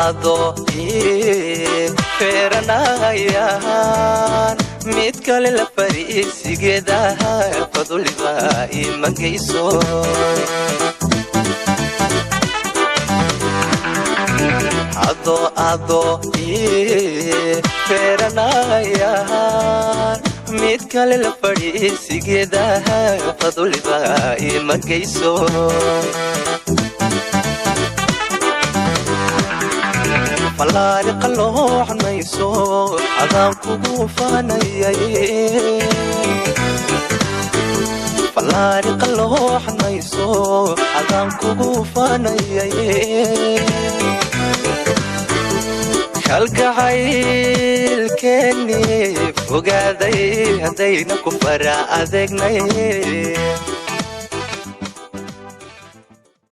ado feeranayaan mid kale la fariisigeeda faduliba imagayso ado feeranayaan mid kale la fariisigeeda faduliba imagayso فلاري قلوح نيسو عذاب كوفانيي فلاري قلوح نيسو عذاب كوفانيي كالقعيل كني فوقادي هدينا كفرا أذقني